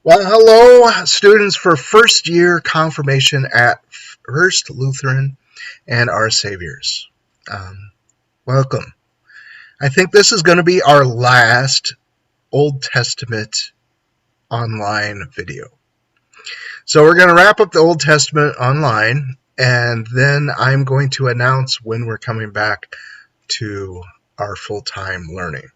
Well, hello, students for first year confirmation at First Lutheran and Our Saviors. Um, Welcome. I think this is going to be our last Old Testament online video. So we're going to wrap up the Old Testament online, and then I'm going to announce when we're coming back to our full-time learning.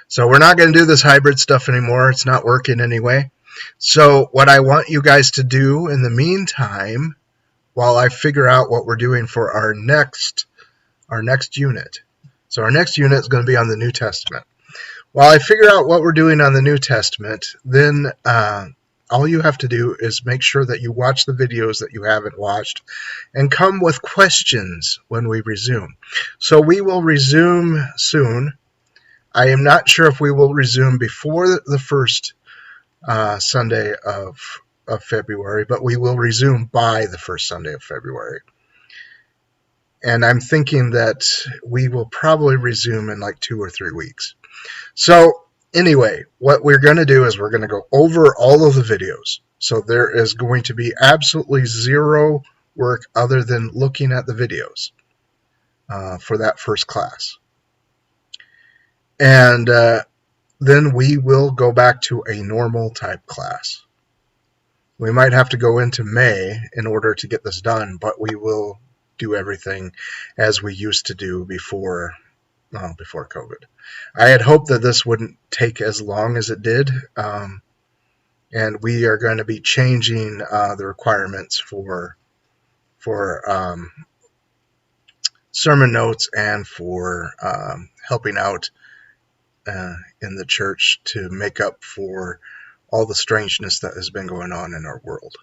So we're not going to do this hybrid stuff anymore. It's not working anyway. So what I want you guys to do in the meantime, while I figure out what we're doing for our next unit. So our next unit is going to be on the New Testament. While I figure out what we're doing on the New Testament, then all you have to do is make sure that you watch the videos that you haven't watched and come with questions when we resume. So we will resume soon. I am not sure if we will resume before the first Sunday of February, but we will resume by the first Sunday of February. And I'm thinking that we will probably resume in like 2 or 3 weeks. So anyway, what we're going to do is we're going to go over all of the videos. So there is going to be absolutely zero work other than looking at the videos for that first class. And then we will go back to a normal type class. We might have to go into May in order to get this done, but we will do everything as we used to do before COVID. I had hoped that this wouldn't take as long as it did, and we are going to be changing the requirements for sermon notes and for helping out in the church to make up for all the strangeness that has been going on in our world.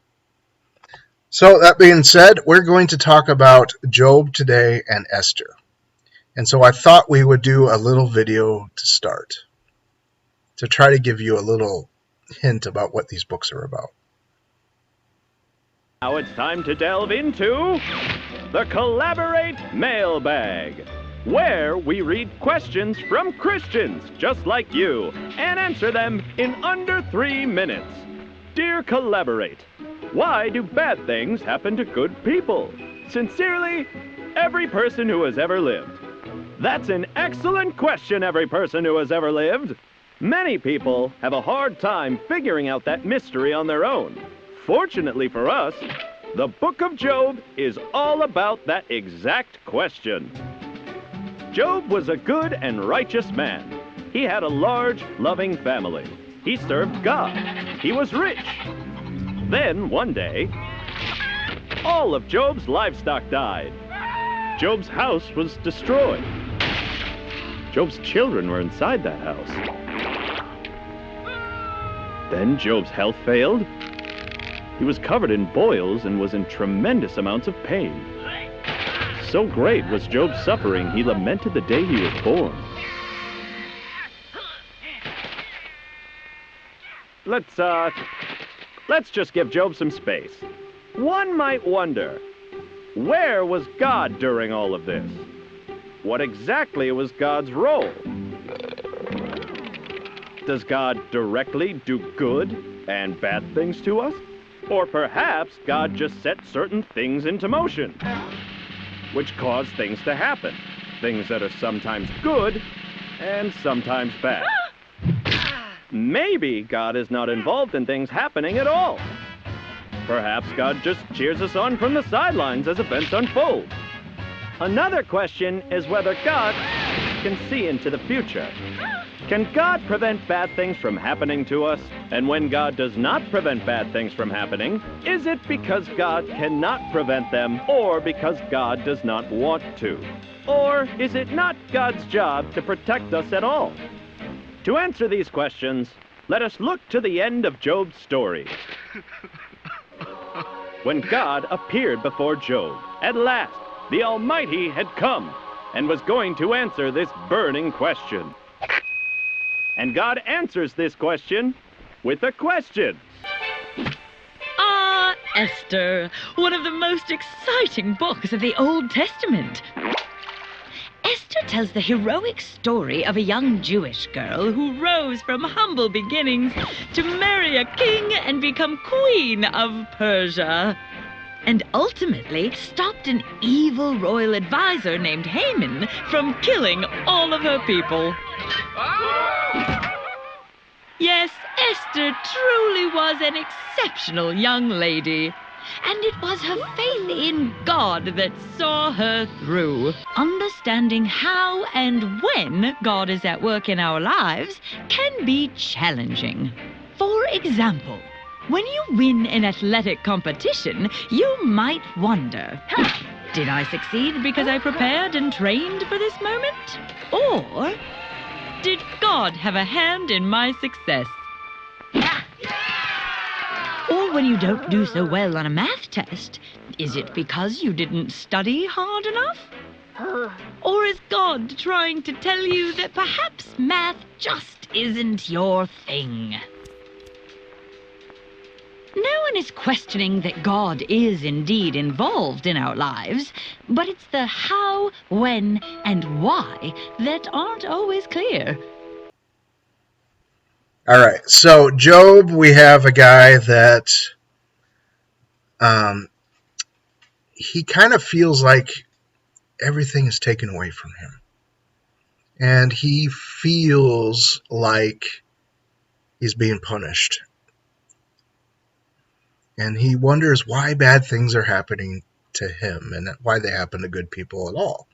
So that being said, we're going to talk about Job today and Esther. And so I thought we would do a little video to start, to try to give you a little hint about what these books are about. Now it's time to delve into the Collaborate Mailbag, where we read questions from Christians just like you and answer them in under 3 minutes. Dear Collaborate, why do bad things happen to good people? Sincerely, every person who has ever lived. That's an excellent question, every person who has ever lived. Many people have a hard time figuring out that mystery on their own. Fortunately for us, the book of Job is all about that exact question. Job was a good and righteous man. He had a large, loving family. He served God. He was rich. Then, one day, all of Job's livestock died. Job's house was destroyed. Job's children were inside that house. Then Job's health failed. He was covered in boils and was in tremendous amounts of pain. So great was Job's suffering, he lamented the day he was born. Let's just give Job some space. One might wonder, where was God during all of this? What exactly was God's role? Does God directly do good and bad things to us? Or perhaps God just set certain things into motion, which cause things to happen. Things that are sometimes good and sometimes bad. Maybe God is not involved in things happening at all. Perhaps God just cheers us on from the sidelines as events unfold. Another question is whether God can see into the future. Can God prevent bad things from happening to us? And when God does not prevent bad things from happening, is it because God cannot prevent them, or because God does not want to? Or is it not God's job to protect us at all? To answer these questions, let us look to the end of Job's story. When God appeared before Job, at last, the Almighty had come and was going to answer this burning question. And God answers this question with a question. Ah, Esther, one of the most exciting books of the Old Testament. Esther Esther tells the heroic story of a young Jewish girl who rose from humble beginnings to marry a king and become queen of Persia. And ultimately stopped an evil royal advisor named Haman from killing all of her people. Yes, Esther truly was an exceptional young lady. And it was her faith in God that saw her through. Understanding how and when God is at work in our lives can be challenging. For example, when you win an athletic competition, you might wonder, did I succeed because I prepared and trained for this moment? Or did God have a hand in my success? Or when you don't do so well on a math test, is it because you didn't study hard enough? Or is God trying to tell you that perhaps math just isn't your thing? No one is questioning that God is indeed involved in our lives, but it's the how, when, and why that aren't always clear. All right, so Job, we have a guy that he kind of feels like everything is taken away from him. And he feels like he's being punished. And he wonders why bad things are happening to him and why they happen to good people at all.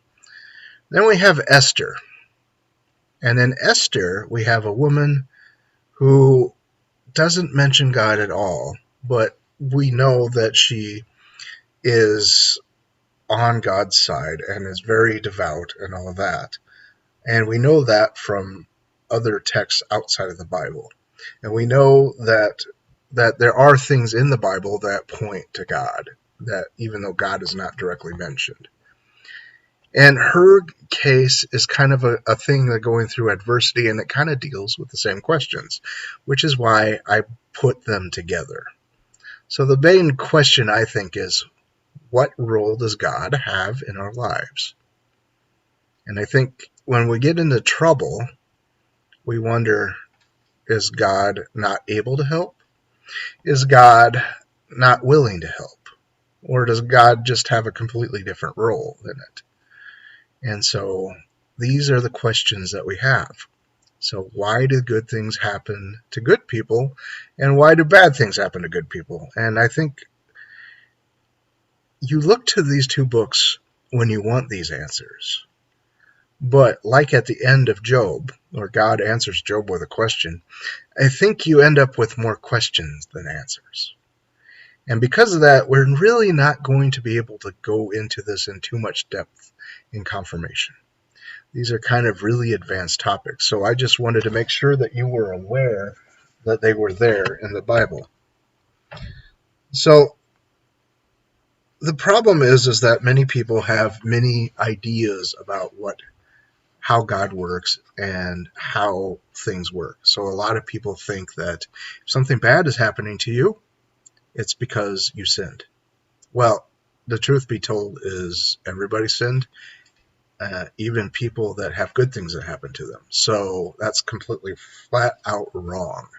Then we have Esther. And in Esther, we have a woman who doesn't mention God at all, but we know that she is on God's side and is very devout and all of that. And we know that from other texts outside of the Bible. And we know that there are things in the Bible that point to God, that even though God is not directly mentioned. And her case is kind of a thing that going through adversity, and it kind of deals with the same questions, which is why I put them together. So the main question, I think, is what role does God have in our lives? And I think when we get into trouble, we wonder, is God not able to help? Is God not willing to help? Or does God just have a completely different role in it? And so these are the questions that we have. So why do good things happen to good people? And why do bad things happen to good people? And I think you look to these two books when you want these answers. But like at the end of Job, or God answers Job with a question, I think you end up with more questions than answers. And because of that, we're really not going to be able to go into this in too much depth in confirmation. These are kind of really advanced topics, so I just wanted to make sure that you were aware that they were there in the Bible. So the problem is that many people have many ideas about how God works and how things work. So a lot of people think that if something bad is happening to you, it's because you sinned. Well, the truth be told is everybody sinned, even people that have good things that happen to them. So that's completely flat out wrong.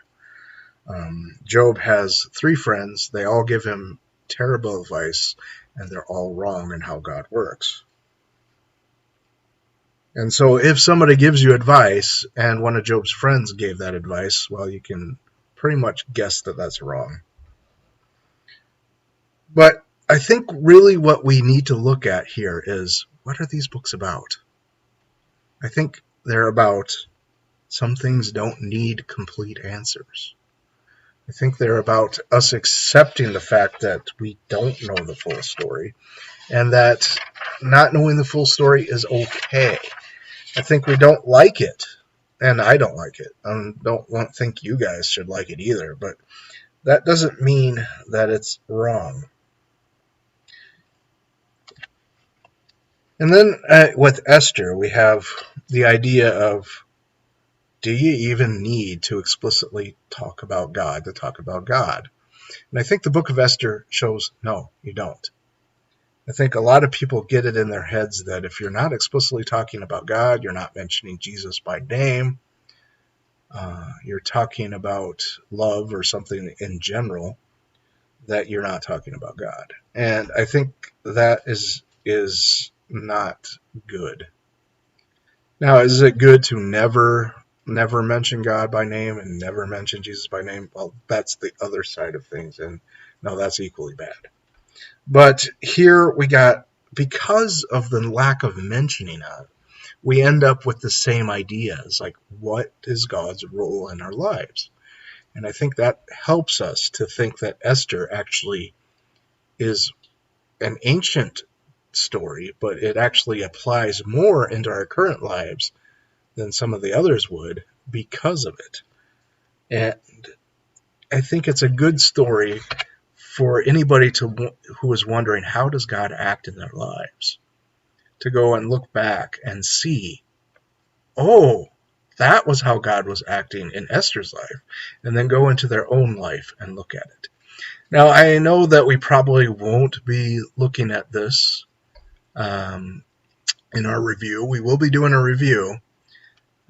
Job has 3 friends. They all give him terrible advice, and they're all wrong in how God works. And so if somebody gives you advice, and one of Job's friends gave that advice, well, you can pretty much guess that that's wrong. But I think really what we need to look at here is, what are these books about? I think they're about some things don't need complete answers. I think they're about us accepting the fact that we don't know the full story, and that not knowing the full story is okay. I think we don't like it, and I don't like it. I don't think you guys should like it either, but that doesn't mean that it's wrong. And then with Esther, we have the idea of, do you even need to explicitly talk about God to talk about God? And I think the book of Esther shows, no, you don't. I think a lot of people get it in their heads that if you're not explicitly talking about God, you're not mentioning Jesus by name, you're talking about love or something in general, that you're not talking about God. And I think that is not good. Now, is it good to never mention God by name and never mention Jesus by name? Well, that's the other side of things, and no, that's equally bad. But here we got, because of the lack of mentioning of, we end up with the same ideas, like what is God's role in our lives? And I think that helps us to think that Esther actually is an ancient story, but it actually applies more into our current lives than some of the others would because of it. And I think it's a good story for anybody who is wondering, how does God act in their lives? To go and look back and see, oh, that was how God was acting in Esther's life, and then go into their own life and look at it. Now, I know that we probably won't be looking at this in our review. We will be doing a review,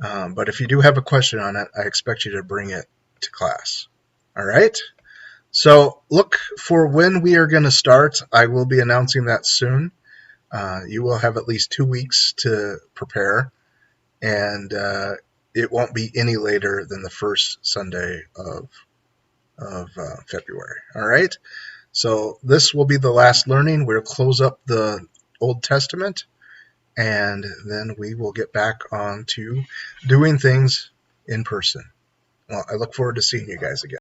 but if you do have a question on it, I expect you to bring it to class. All right? So look for when we are going to start. I will be announcing that soon. You will have at least 2 weeks to prepare, and it won't be any later than the first Sunday of February. All right? So this will be the last learning. We'll close up the Old Testament, and then we will get back on to doing things in person. Well, I look forward to seeing you guys again.